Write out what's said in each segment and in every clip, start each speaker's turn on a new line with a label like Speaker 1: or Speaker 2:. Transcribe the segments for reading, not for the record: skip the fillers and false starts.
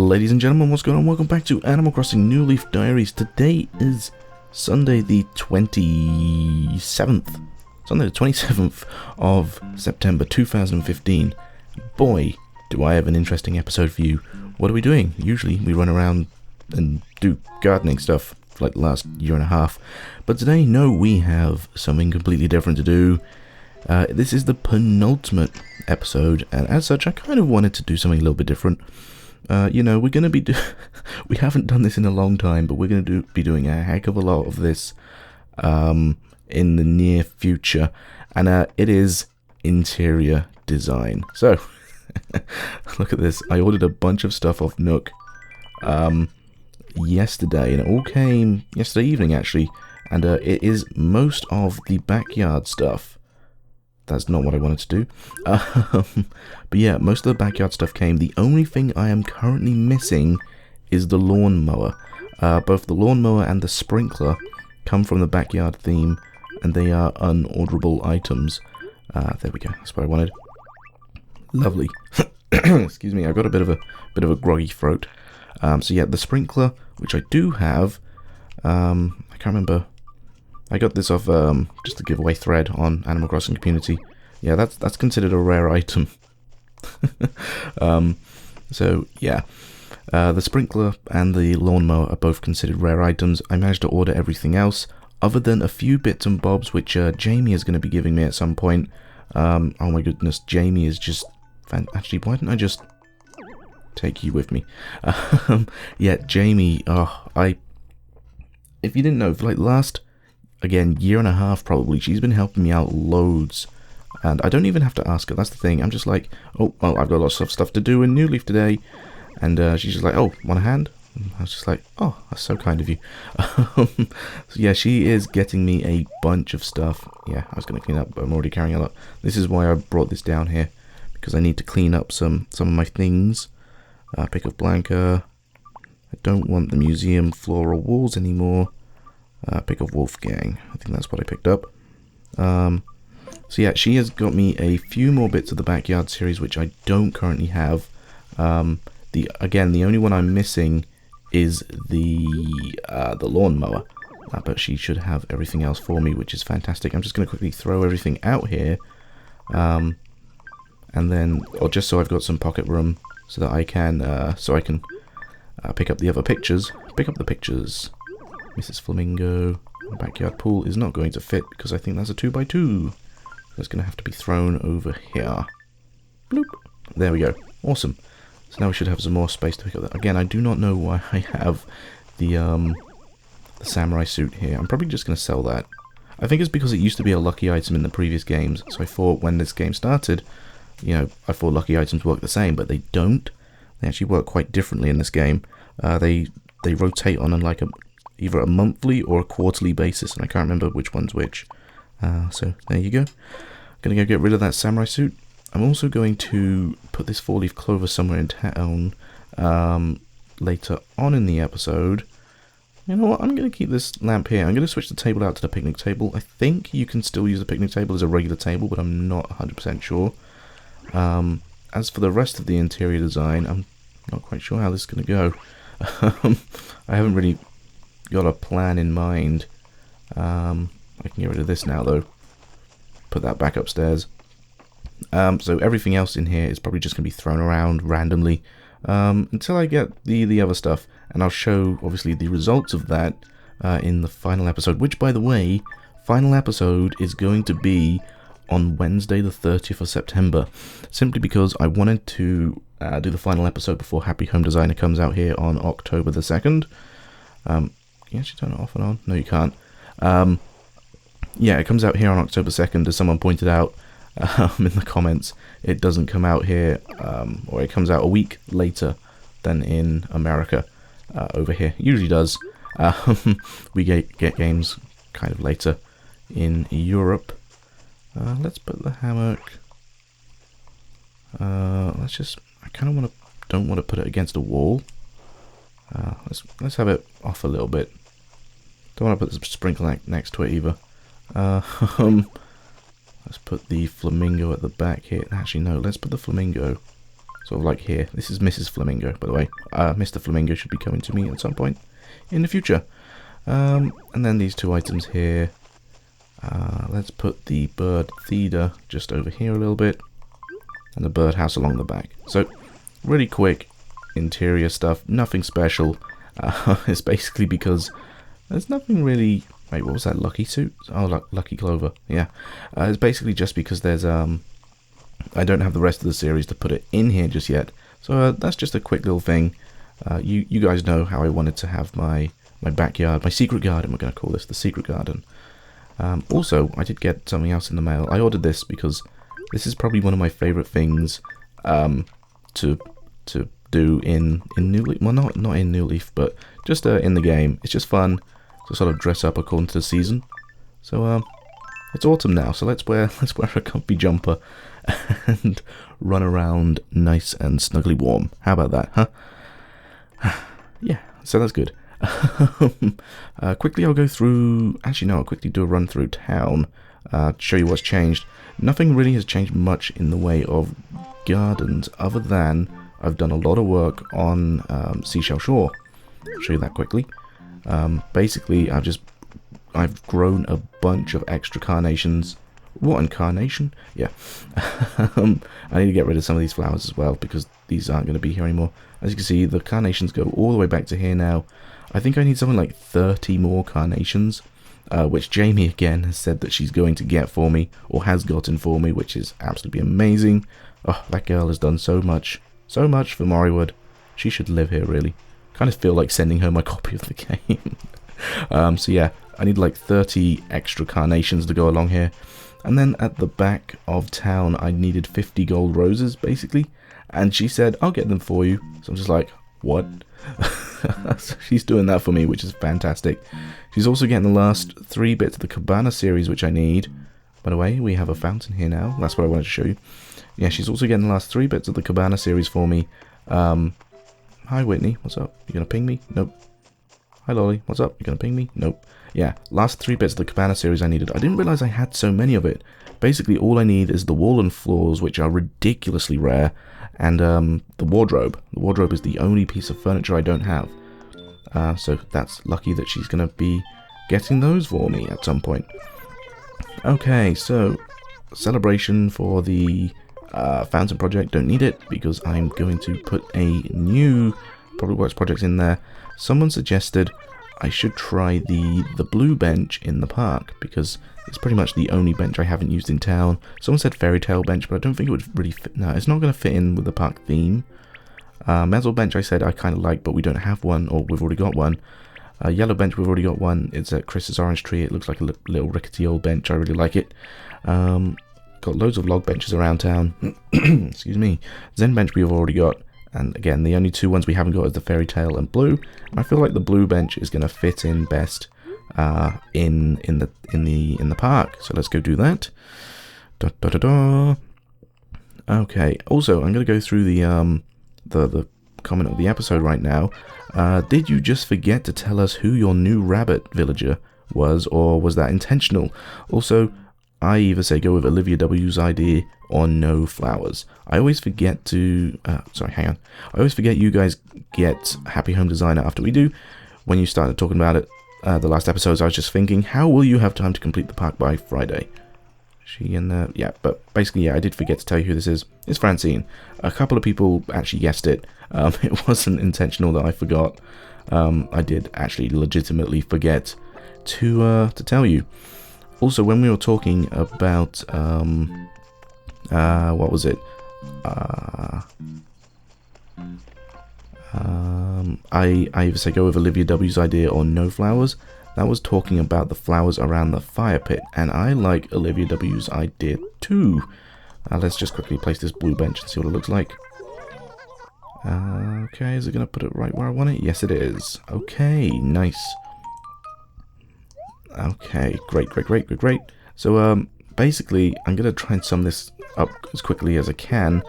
Speaker 1: Ladies and gentlemen, what's going on? Welcome back to Animal Crossing New Leaf Diaries. Today is Sunday the 27th. Sunday the 27th of September 2015. Boy, do I have an interesting episode for you. What are we doing? Usually we run around and do gardening stuff for like the last year and a half. But today, no, we have something completely different to do. This is the penultimate episode, and as such, I kind of wanted to do something a little bit different. You know, we're going to be we haven't done this in a long time, but we're going to be doing a heck of a lot of this in the near future, and it is interior design. So, look at this. I ordered a bunch of stuff off Nook yesterday, and it all came yesterday evening, actually, and it is most of the backyard stuff. That's not what I wanted to do. But yeah, most of the backyard stuff came. The only thing I am currently missing is the lawnmower. Both the lawnmower and the sprinkler come from the backyard theme, and they are unorderable items. There we go. That's what I wanted. Lovely. Excuse me. I got a bit of a groggy throat. So yeah, the sprinkler, which I do have. I can't remember. I got this off just a giveaway thread on Animal Crossing Community. Yeah, that's considered a rare item. So yeah, the sprinkler and the lawnmower are both considered rare items. I managed to order everything else, other than a few bits and bobs, which Jamie is going to be giving me at some point. Oh my goodness, Jamie is just actually, why didn't I just take you with me? Yeah, Jamie. If you didn't know, for like last, again, year and a half probably, she's been helping me out loads, and I don't even have to ask her. That's the thing. I'm just like, oh, well, I've got lots of stuff to do in New Leaf today, and she's just like, oh, want a hand? And I was just like, oh, that's so kind of you. So yeah, she is getting me a bunch of stuff. Yeah, I was going to clean up, but I'm already carrying a lot. This is why I brought this down here, because I need to clean up some of my things. Pick up Blanca. I don't want the museum floor or walls anymore. Pick up Wolfgang. I think that's what I picked up. So yeah, she has got me a few more bits of the backyard series, which I don't currently have. The only one I'm missing is the lawnmower, but she should have everything else for me, which is fantastic. I'm just going to quickly throw everything out here, and then, or just so I've got some pocket room, so that I can pick up the other pictures. Pick up the pictures. Mrs. Flamingo. The backyard pool is not going to fit because I think that's a 2x2. That's going to have to be thrown over here. Bloop. There we go. Awesome. So now we should have some more space to pick up that. Again, I do not know why I have the samurai suit here. I'm probably just going to sell that. I think it's because it used to be a lucky item in the previous games. So I thought when this game started, you know, I thought lucky items work the same, but they don't. They actually work quite differently in this game. They rotate on like either a monthly or a quarterly basis, and I can't remember which one's which. So there you go. I'm going to go get rid of that samurai suit. I'm also going to put this 4-leaf clover somewhere in town later on in the episode. You know what? I'm going to keep this lamp here. I'm going to switch the table out to the picnic table. I think you can still use the picnic table as a regular table, but I'm not 100% sure. As for the rest of the interior design, I'm not quite sure how this is going to go. I haven't really got a plan in mind. I can get rid of this now, though. Put that back upstairs. So everything else in here is probably just going to be thrown around randomly until I get the other stuff, and I'll show obviously the results of that in the final episode. Which, by the way, final episode is going to be on Wednesday the 30th of September, simply because I wanted to do the final episode before Happy Home Designer comes out here on October the 2nd. Can you actually turn it off and on? No, you can't. Yeah, it comes out here on October 2nd, as someone pointed out in the comments. It doesn't come out here, or it comes out a week later than in America over here. It usually does. We get games kind of later in Europe. Let's put the hammock. Let's just. I kind of don't want to put it against a wall. Let's have it off a little bit. Don't want to put the sprinkler next to it either. Let's put the flamingo at the back here. Actually, no. Let's put the flamingo sort of like here. This is Mrs. Flamingo, by the way. Mr. Flamingo should be coming to me at some point in the future. And then these two items here. Let's put the bird feeder just over here a little bit, and the birdhouse along the back. So, really quick interior stuff, nothing special. It's basically because there's nothing really... Wait, what was that? Lucky suit? Oh, Lucky Clover. Yeah. It's basically just because there's... I don't have the rest of the series to put it in here just yet. So that's just a quick little thing. You guys know how I wanted to have my backyard, my secret garden. We're going to call this the secret garden. Also, I did get something else in the mail. I ordered this because this is probably one of my favorite things to do in New Leaf. Well, not in New Leaf, but just in the game. It's just fun to sort of dress up according to the season. So it's autumn now, so let's wear a comfy jumper and run around nice and snugly warm. How about that, huh? Yeah, so that's good. Quickly I'll go through... Actually, no, I'll quickly do a run through town to show you what's changed. Nothing really has changed much in the way of gardens, other than I've done a lot of work on Seashell Shore. I'll show you that quickly. Basically, I've grown a bunch of extra carnations. What, in carnation? Yeah. I need to get rid of some of these flowers as well, because these aren't going to be here anymore. As you can see, the carnations go all the way back to here now. I think I need something like 30 more carnations, which Jamie again has said that she's going to get for me, or has gotten for me, which is absolutely amazing. Oh, that girl has done so much for Moriwood. She should live here, really. Kind of feel like sending her my copy of the game. So yeah, I need like 30 extra carnations to go along here. And then at the back of town, I needed 50 gold roses, basically. And she said, I'll get them for you. So I'm just like, what? So she's doing that for me, which is fantastic. She's also getting the last 3 bits of the Cabana series, which I need. By the way, we have a fountain here now. That's what I wanted to show you. Yeah, she's also getting the last 3 bits of the Cabana series for me. Hi, Whitney. What's up? You gonna ping me? Nope. Hi, Lolly. What's up? You gonna ping me? Nope. Yeah, last 3 bits of the Cabana series I needed. I didn't realize I had so many of it. Basically, all I need is the wall and floors, which are ridiculously rare, and the wardrobe. The wardrobe is the only piece of furniture I don't have. So that's lucky that she's going to be getting those for me at some point. Okay, so celebration for the fountain project. Don't need it because I'm going to put a new Probably Works project in there. Someone suggested I should try the blue bench in the park, because it's pretty much the only bench I haven't used in town. Someone said fairy tale bench, but I don't think it would really fit. No, it's not going to fit in with the park theme. Metal bench I said I kind of like, but we don't have one, or we've already got one. Yellow bench, we've already got one. It's at Chris's orange tree. It looks like a little rickety old bench. I really like it. Got loads of log benches around town. Excuse me. Zen bench we've already got. And again, the only 2 ones we haven't got is the fairy tale and blue. And I feel like the blue bench is going to fit in best in the park. So let's go do that. Da, da, da, da. Okay. Also, I'm going to go through the comment of the episode right now. Did you just forget to tell us who your new rabbit villager was, or was that intentional? Also, I either say go with Olivia W's idea or no flowers. I always forget to... sorry, hang on. I always forget you guys get Happy Home Designer after we do. When you started talking about it, the last episodes, I was just thinking, how will you have time to complete the park by Friday? She and yeah, but basically, yeah, I did forget to tell you who this is. It's Francine. A couple of people actually guessed it. It wasn't intentional that I forgot. I did actually legitimately forget to tell you. Also, when we were talking about what was it? I either say go with Olivia W's idea or no flowers. That was talking about the flowers around the fire pit, and I like Olivia W's idea too. Let's just quickly place this blue bench and see what it looks like. Okay, is it going to put it right where I want it? Yes, it is. Okay, nice. Okay, great. So, basically, I'm going to try and sum this up as quickly as I can.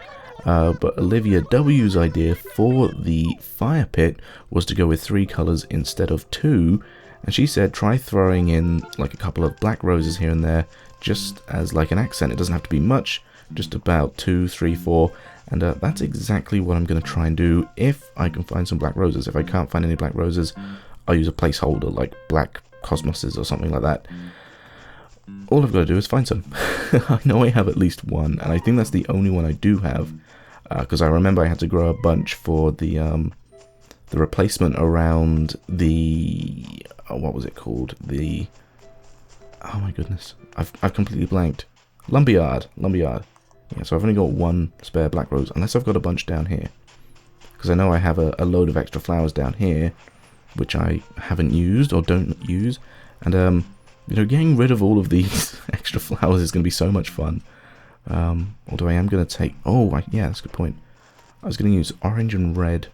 Speaker 1: But Olivia W's idea for the fire pit was to go with 3 colors instead of 2. And she said try throwing in like a couple of black roses here and there, just as like an accent. It doesn't have to be much, just about 2, 3, 4. And that's exactly what I'm going to try and do if I can find some black roses. If I can't find any black roses, I'll use a placeholder like black cosmoses or something like that. All I've got to do is find some. I know I have at least one, and I think that's the only one I do have, because I remember I had to grow a bunch for the replacement around the what was it called? The oh my goodness, I've completely blanked. Lumberyard. Yeah, so I've only got one spare black rose, unless I've got a bunch down here, because I know I have a load of extra flowers down here, which I haven't used or don't use, and you know, getting rid of all of these extra flowers is going to be so much fun. Although I am going to take... Oh, yeah, that's a good point. I was going to use orange and red.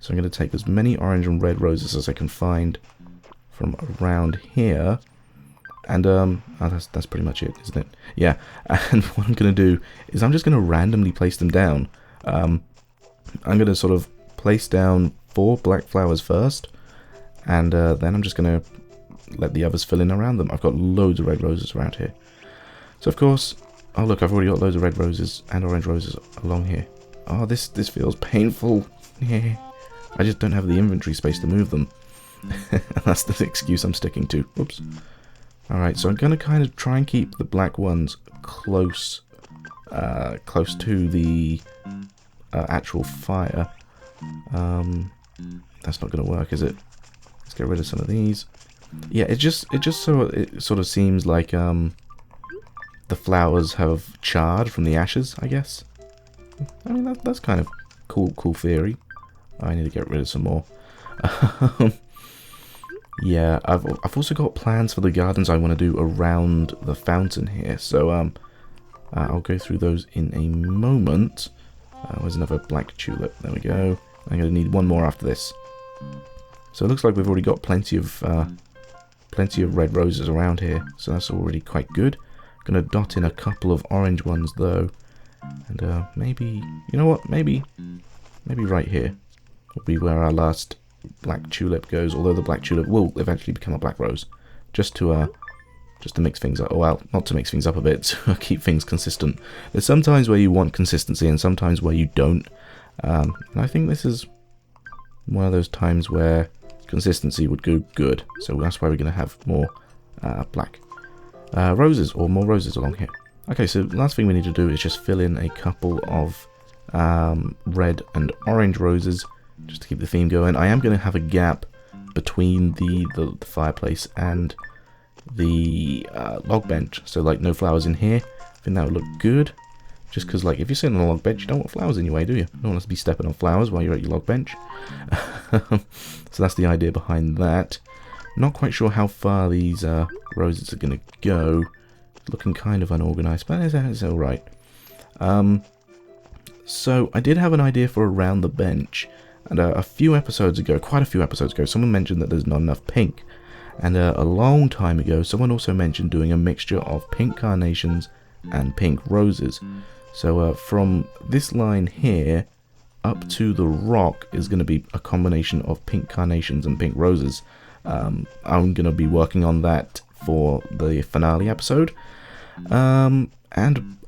Speaker 1: So I'm going to take as many orange and red roses as I can find from around here. And, oh, that's pretty much it, isn't it? Yeah, and what I'm going to do is I'm just going to randomly place them down. I'm going to sort of place down 4 black flowers first. And then I'm just going to let the others fill in around them. I've got loads of red roses around here. So of course, oh look, I've already got loads of red roses and orange roses along here. Oh, this feels painful. Yeah. I just don't have the inventory space to move them. That's the excuse I'm sticking to. Oops. Alright, so I'm going to kind of try and keep the black ones close to the actual fire. That's not going to work, is it? Let's get rid of some of these. Yeah, it sort of seems like the flowers have charred from the ashes, I guess. I mean, that's kind of cool theory. I need to get rid of some more. Yeah, I've also got plans for the gardens I want to do around the fountain here, so I'll go through those in a moment. Where's another black tulip? There we go. I'm going to need one more after this. So it looks like we've already got plenty of red roses around here, so that's already quite good. I'm going to dot in a couple of orange ones though, and maybe, you know what, maybe right here will be where our last black tulip goes, although the black tulip will eventually become a black rose, just to mix things up. Well, not to mix things up a bit, to keep things consistent. There's sometimes where you want consistency and sometimes where you don't, and I think this is one of those times where consistency would go good, so that's why we're going to have more black roses, or more roses along here. Okay, so the last thing we need to do is just fill in a couple of red and orange roses, just to keep the theme going. I am going to have a gap between the fireplace and the log bench, so like no flowers in here. I think that would look good, just because like if you're sitting on a log bench, you don't want flowers in your way, do you? You don't want to be stepping on flowers while you're at your log bench. So that's the idea behind that. Not quite sure how far these roses are going to go. Looking kind of unorganized, but it's alright. So I did have an idea for around the bench, and a few episodes ago, quite a few episodes ago, someone mentioned that there's not enough pink. And a long time ago, someone also mentioned doing a mixture of pink carnations and pink roses. So from this line here up to the rock is going to be a combination of pink carnations and pink roses. I'm going to be working on that for the finale episode. And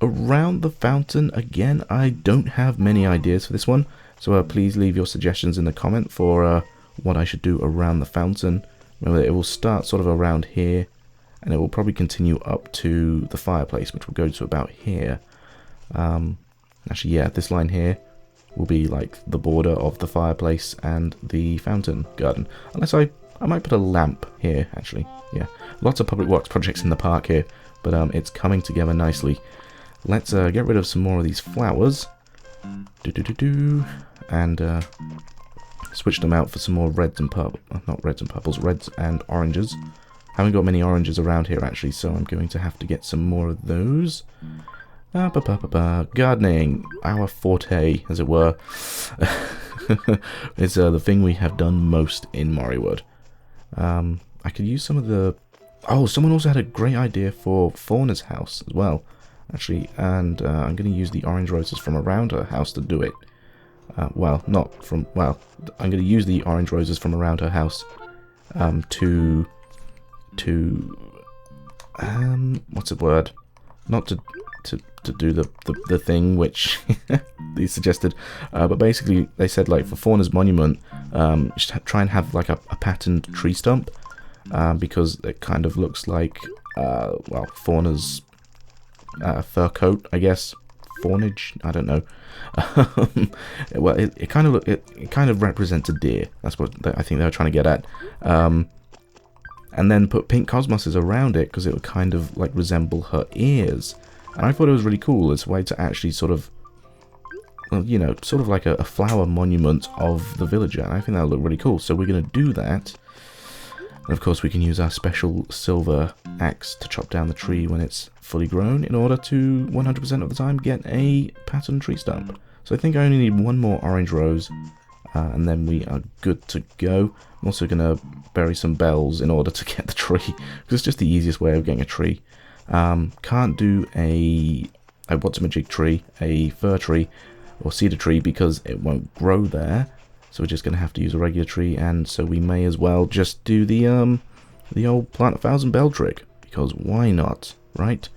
Speaker 1: around the fountain, again, I don't have many ideas for this one. So please leave your suggestions in the comment for what I should do around the fountain. Remember, it will start sort of around here, and it will probably continue up to the fireplace, which will go to about here. Actually, yeah, this line here will be like the border of the fireplace and the fountain garden. Unless I might put a lamp here, actually. Yeah, lots of public works projects in the park here, but it's coming together nicely. Let's get rid of some more of these flowers. And switch them out for some more reds and purple. Not reds and purples, reds and oranges. Haven't got many oranges around here actually, so I'm going to have to get some more of those. Gardening, our forte, as it were. It's the thing we have done most in Moriwood. I could use some of the... Oh, someone also had a great idea for Fauna's house as well, actually, and I'm going to use the orange roses from around her house to do it. Well, not from... Well, I'm going to use the orange roses from around her house to what's the word? Not to do the thing which they suggested. But basically, they said, like, for Fauna's monument, try and have like a patterned tree stump, because it kind of looks like, well, Fauna's fur coat, I guess. Faunage, I don't know. Well, it kind of represents a deer. That's what I think they were trying to get at. And then put pink cosmoses around it because it would kind of like resemble her ears. And I thought it was really cool. It's a way to actually sort of, well, you know, sort of like a flower monument of the villager. And I think that would look really cool. So we're going to do that. And of course we can use our special silver axe to chop down the tree when it's fully grown in order to 100% of the time get a patterned tree stump. So I think I only need one more orange rose, and then we are good to go. I'm also going to bury some bells in order to get the tree, because it's just the easiest way of getting a tree. Can't do a what's-a-majig tree, a fir tree, or cedar tree, because it won't grow there. So we're just going to have to use a regular tree, and so we may as well just do the old plant 1,000 bell trick, because why not, right?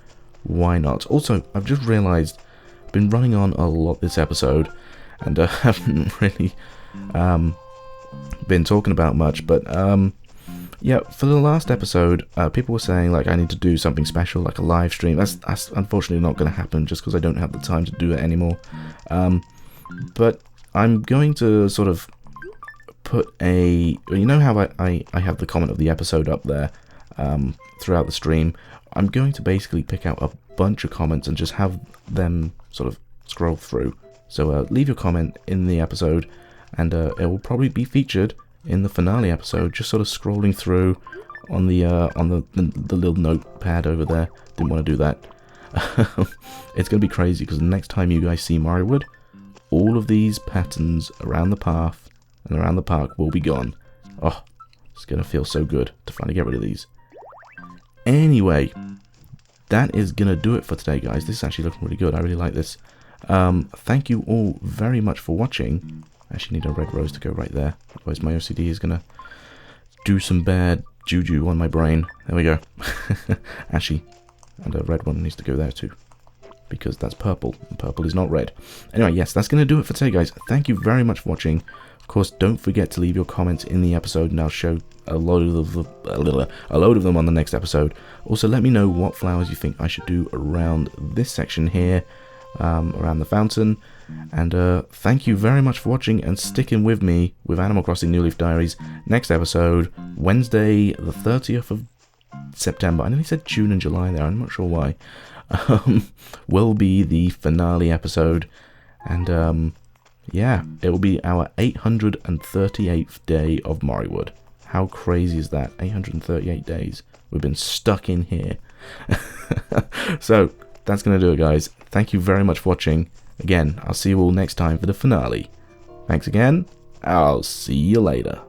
Speaker 1: Why not? Also, I've just realised I've been running on a lot this episode, and I haven't really been talking about much, but yeah, for the last episode, people were saying like I need to do something special, like a live stream. That's unfortunately not going to happen, just because I don't have the time to do it anymore. But I'm going to sort of put a, you know how I have the comment of the episode up there throughout the stream. I'm going to basically pick out a bunch of comments and just have them sort of scroll through. So leave your comment in the episode, and it will probably be featured in the finale episode, just sort of scrolling through on the little notepad over there. Didn't want to do that. It's going to be crazy, because the next time you guys see Moriwood, all of these patterns around the path and around the park will be gone. Oh, it's going to feel so good to finally get rid of these. Anyway, that is going to do it for today, guys. This is actually looking really good. I really like this. Thank you all very much for watching. I actually need a red rose to go right there. Otherwise my OCD is going to do some bad juju on my brain. There we go. Actually, and a red one needs to go there too, because that's purple, and purple is not red. Anyway, yes, that's going to do it for today, guys. Thank you very much for watching. Of course, don't forget to leave your comments in the episode, and I'll show a load of them on the next episode. Also, let me know what flowers you think I should do around this section here, around the fountain. And thank you very much for watching and sticking with me with Animal Crossing New Leaf Diaries. Next episode, Wednesday the 30th of September. I nearly said June and July there, I'm not sure why. Will be the finale episode, and yeah, it will be our 838th day of Moriwood. How crazy is that? 838 days we've been stuck in here. So that's gonna do it, guys. Thank you very much for watching. Again, I'll see you all next time for the finale. Thanks again. I'll see you later.